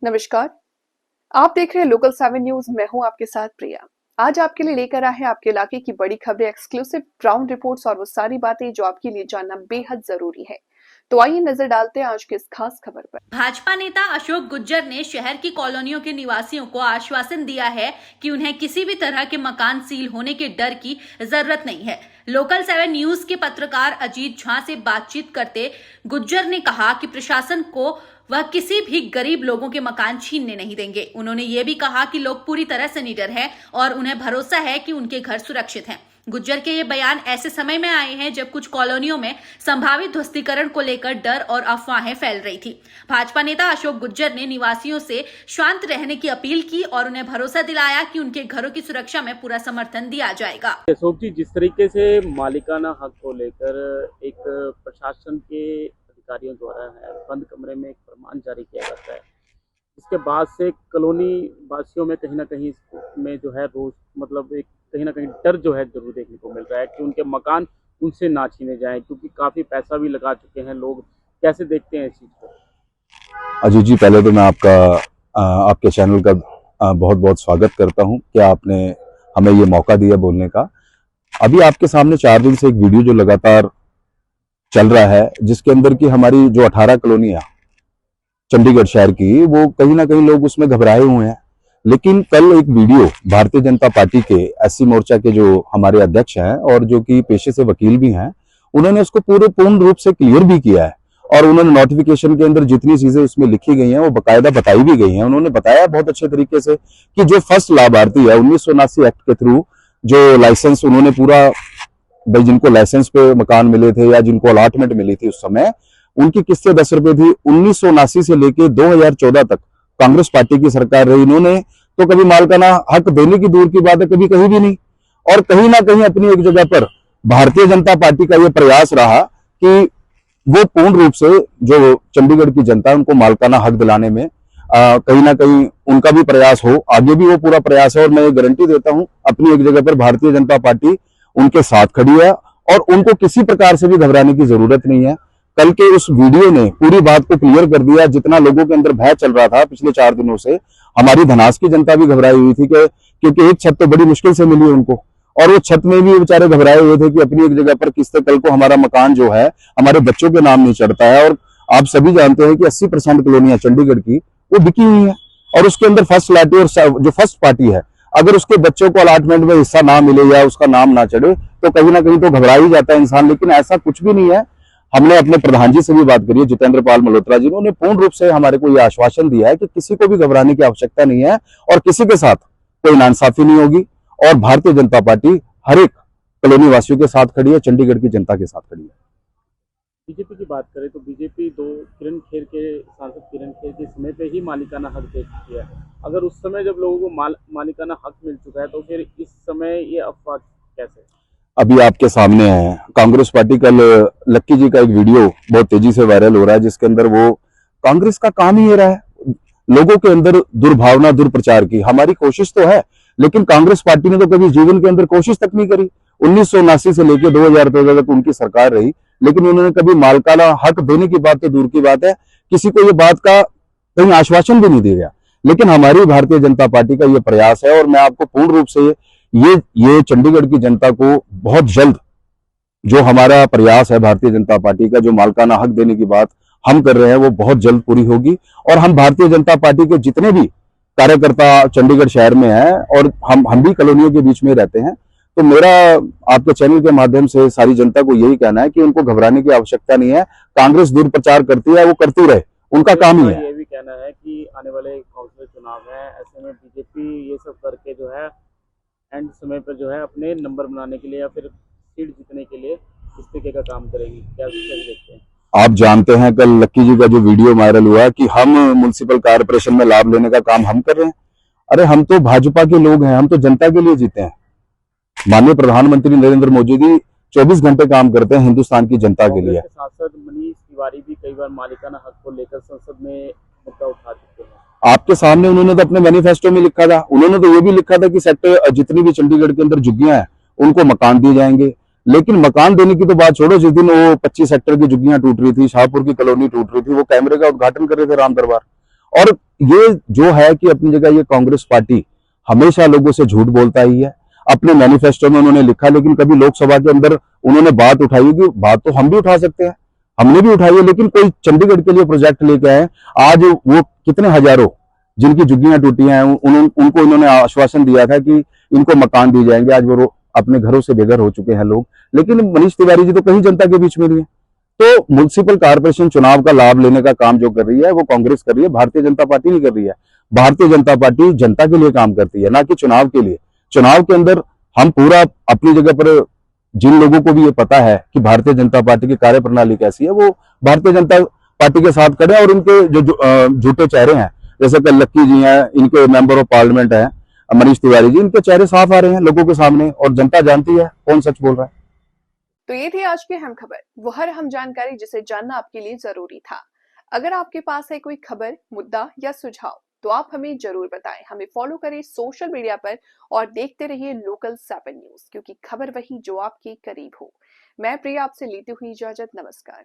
नमस्कार। आप देख रहे हैं लोकल 7 न्यूज। मैं हूं आपके साथ प्रिया। आज आपके लिए लेकर आए हैं आपके इलाके की बड़ी खबरें, एक्सक्लूसिव ग्राउंड रिपोर्ट्स और वो सारी बातें जो आपके लिए जानना बेहद जरूरी है। तो आइए नजर डालते हैं आज की इस खास खबर पर। भाजपा नेता अशोक गुज्जर ने शहर की कॉलोनियों के निवासियों को आश्वासन दिया है कि उन्हें किसी भी तरह के मकान सील होने के डर की जरूरत नहीं है। लोकल 7 न्यूज के पत्रकार अजीत झा से बातचीत करते गुज्जर ने कहा कि प्रशासन को वह किसी भी गरीब लोगों के मकान छीनने नहीं देंगे। उन्होंने ये भी कहा कि लोग पूरी तरह से निडर हैं और उन्हें भरोसा है कि उनके घर सुरक्षित हैं। गुज्जर के ये बयान ऐसे समय में आए हैं जब कुछ कॉलोनियों में संभावित ध्वस्तीकरण को लेकर डर और अफवाहें फैल रही थी। भाजपा नेता अशोक गुज्जर ने निवासियों से शांत रहने की अपील की और उन्हें भरोसा दिलाया कि उनके घरों की सुरक्षा में पूरा समर्थन दिया जाएगा। अशोक जी, जिस तरीके से मालिकाना हक को लेकर एक प्रशासन के अधिकारियों द्वारा है बंद कमरे में एक फरमान जारी किया जाता है, इसके बाद से कॉलोनी वासियों में कहीं ना कहीं में जो है रोज मतलब एक कहीं ना कहीं डर जो है जरूर देखने को मिल रहा है कि उनके मकान उनसे ना छीने जाएं, क्योंकि काफी पैसा भी लगा चुके हैं लोग। कैसे देखते हैं इस चीज को? अजीत जी, पहले तो मैं आपके चैनल का बहुत बहुत स्वागत करता हूं कि आपने हमें ये मौका दिया बोलने का। अभी आपके सामने 4 दिन से एक वीडियो जो लगातार चल रहा है, जिसके अंदर की हमारी जो 18 कॉलोनियां चंडीगढ़ शहर की, वो कहीं ना कहीं लोग उसमें घबराए हुए हैं। लेकिन कल एक वीडियो भारतीय जनता पार्टी के एससी मोर्चा के जो हमारे अध्यक्ष हैं और जो कि पेशे से वकील भी हैं, उन्होंने उसको पूर्ण रूप से क्लियर भी किया है और उन्होंने नोटिफिकेशन के अंदर जितनी चीजें उसमें लिखी गई हैं वो बकायदा बताई भी गई हैं। उन्होंने बताया बहुत अच्छे तरीके से कि जो फर्स्ट लाभार्थी है 1979 एक्ट के थ्रू जो लाइसेंस उन्होंने पूरा भाई, जिनको लाइसेंस पे मकान मिले थे या जिनको अलॉटमेंट मिली थी उस समय, उनकी किस्तें 10 रुपए थी। 1979 से लेके 2014 तक कांग्रेस पार्टी की सरकार रही। इन्होंने तो कभी मालिकाना हक देने की दूर की बात है, कभी कहीं भी नहीं। और कहीं ना कहीं अपनी एक जगह पर भारतीय जनता पार्टी का यह प्रयास रहा कि वो पूर्ण रूप से जो चंडीगढ़ की जनता उनको मालिकाना हक दिलाने में कहीं ना कहीं उनका भी प्रयास हो, आगे भी वो पूरा प्रयास है। और मैं ये गारंटी देता हूं अपनी एक जगह पर भारतीय जनता पार्टी उनके साथ खड़ी है और उनको किसी प्रकार से भी घबराने की जरूरत नहीं है। कल के उस वीडियो ने पूरी बात को क्लियर कर दिया। जितना लोगों के अंदर भय चल रहा था पिछले 4 दिनों से, हमारी धनास की जनता भी घबराई हुई थी क्योंकि एक छत तो बड़ी मुश्किल से मिली उनको, और वो छत में भी बेचारे घबराए हुए थे कि अपनी एक जगह पर किस्तें, कल को हमारा मकान जो है हमारे बच्चों के नाम नहीं चढ़ता है। और आप सभी जानते हैं कि 80% कॉलोनियां चंडीगढ़ की वो बिकी हुई है और उसके अंदर फर्स्ट लाटी और जो फर्स्ट पार्टी है, अगर उसके बच्चों को अलॉटमेंट में हिस्सा ना मिले या उसका नाम ना चढ़े तो कहीं ना कहीं तो घबरा ही जाता है इंसान। लेकिन ऐसा कुछ भी नहीं है। हमने अपने प्रधान जी से भी बात करी है, जितेंद्र पाल मल्होत्रा जी, उन्होंने पूर्ण रूप से हमारे को यह आश्वासन दिया है कि किसी को भी घबराने की आवश्यकता नहीं है और किसी के साथ कोई नाइंसाफी नहीं होगी। और भारतीय जनता पार्टी हर एक कॉलोनी वासियों के साथ खड़ी है, चंडीगढ़ की जनता के साथ खड़ी है। बीजेपी की बात करें तो बीजेपी किरण खेर के सांसद किरण खेर के समय पे ही मालिकाना हक दे चुकी है। अगर उस समय जब लोगों को मालिकाना हक मिल चुका है तो फिर इस समय ये अफवाह कैसे? अभी आपके सामने है, कांग्रेस पार्टी कल लक्की जी का एक वीडियो बहुत तेजी से वायरल हो रहा है, जिसके अंदर वो कांग्रेस का काम ही ये रहा है लोगों के अंदर दुर्भावना, दुर्प्रचार की। हमारी कोशिश तो है, लेकिन कांग्रेस पार्टी ने तो कभी जीवन के अंदर कोशिश तक नहीं करी। 1979 से लेकर 2014 तक उनकी सरकार रही, लेकिन उन्होंने कभी मालिकाना हक देने की बात तो दूर की बात है, किसी को ये बात का कहीं आश्वासन भी नहीं दिया गया। लेकिन हमारी भारतीय जनता पार्टी का ये प्रयास है और मैं आपको पूर्ण रूप से ये चंडीगढ़ की जनता को बहुत जल्द, जो हमारा प्रयास है भारतीय जनता पार्टी का, जो मालिकाना हक देने की बात हम कर रहे हैं, वो बहुत जल्द पूरी होगी। और हम भारतीय जनता पार्टी के जितने भी कार्यकर्ता चंडीगढ़ शहर में हैं और हम भी कॉलोनियों के बीच में रहते हैं, तो मेरा आपके चैनल के माध्यम से सारी जनता को यही कहना है कि उनको घबराने की आवश्यकता नहीं है। कांग्रेस दुर्प्रचार करती है, वो करती रहे, उनका काम ही है। ये भी कहना है कि आने वाले काउंसिल चुनाव है, ऐसे में बीजेपी ये सब करके जो है एंड समय पर जो है अपने नंबर बनाने के लिए या फिर सीट जीतने के लिए इस तरीके का काम करेगी। क्या देखते हैं? आप जानते हैं कल लक्की जी का जो वीडियो वायरल हुआ कि हम म्युनिसिपल कारपोरेशन में लाभ लेने का काम हम कर रहे हैं। अरे हम तो भाजपा के लोग हैं, हम तो जनता के लिए जीते हैं। माननीय प्रधानमंत्री नरेंद्र मोदी जी 24 घंटे काम करते हैं हिंदुस्तान की जनता के लिए। सांसद मनीष तिवारी भी कई बार मालिकाना हक को लेकर संसद में मुद्दा उठा चुके हैं। आपके सामने उन्होंने तो अपने मैनिफेस्टो में लिखा था, उन्होंने तो ये भी लिखा था कि सेक्टर जितनी भी चंडीगढ़ के अंदर झुग्गियां हैं उनको मकान दिए जाएंगे। लेकिन मकान देने की तो बात छोड़ो, जिस दिन वो 25 सेक्टर की झुग्गियां टूट रही थी, शाहपुर की कॉलोनी टूट रही थी, वो कैमरे का उद्घाटन कर रहे थे राम दरबार, और ये जो है कि अपनी जगह ये कांग्रेस पार्टी हमेशा लोगों से झूठ बोलता ही है। अपने मैनिफेस्टो में उन्होंने लिखा, लेकिन कभी लोकसभा के अंदर उन्होंने बात उठाई होगी। बात तो हम भी उठा सकते हैं, हमने भी उठाई है, लेकिन कोई चंडीगढ़ के लिए प्रोजेक्ट लेके आए। आज वो कितने हजारों जिनकी झुग्गियां टूटी हैं उनको इन्होंने आश्वासन दिया था कि इनको मकान दिए जाएंगे। आज वो अपने घरों से बेघर हो चुके हैं लोग, लेकिन मनीष तिवारी जी तो कहीं जनता के बीच में नहीं है। तो म्युनिसिपल कारपोरेशन चुनाव का लाभ लेने का काम जो कर रही है वो कांग्रेस कर रही है, भारतीय जनता पार्टी नहीं कर रही है। भारतीय जनता पार्टी जनता के लिए काम करती है, ना कि चुनाव के लिए। चुनाव के अंदर हम पूरा अपनी जगह पर, जिन लोगों को भी ये पता है कि भारतीय जनता पार्टी की कार्यप्रणाली कैसी है, वो भारतीय जनता पार्टी के साथ खड़े हैं। और उनके जो झूठे चेहरे हैं, जैसे कि लक्की जी हैं, इनके मेंबर ऑफ पार्लियामेंट हैं मनीष तिवारी जी, इनके चेहरे साफ आ रहे हैं लोगों के सामने, और जनता जानती है कौन सच बोल रहा है। तो ये थी आज की अहम खबर, वो हर अहम जानकारी जिसे जानना आपके लिए जरूरी था। अगर आपके पास है कोई खबर, मुद्दा या सुझाव, तो आप हमें जरूर बताएं। हमें फॉलो करें सोशल मीडिया पर और देखते रहिए लोकल 7 न्यूज, क्योंकि खबर वही जो आपके करीब हो। मैं प्रिया आपसे लेती हुई इजाजत, नमस्कार।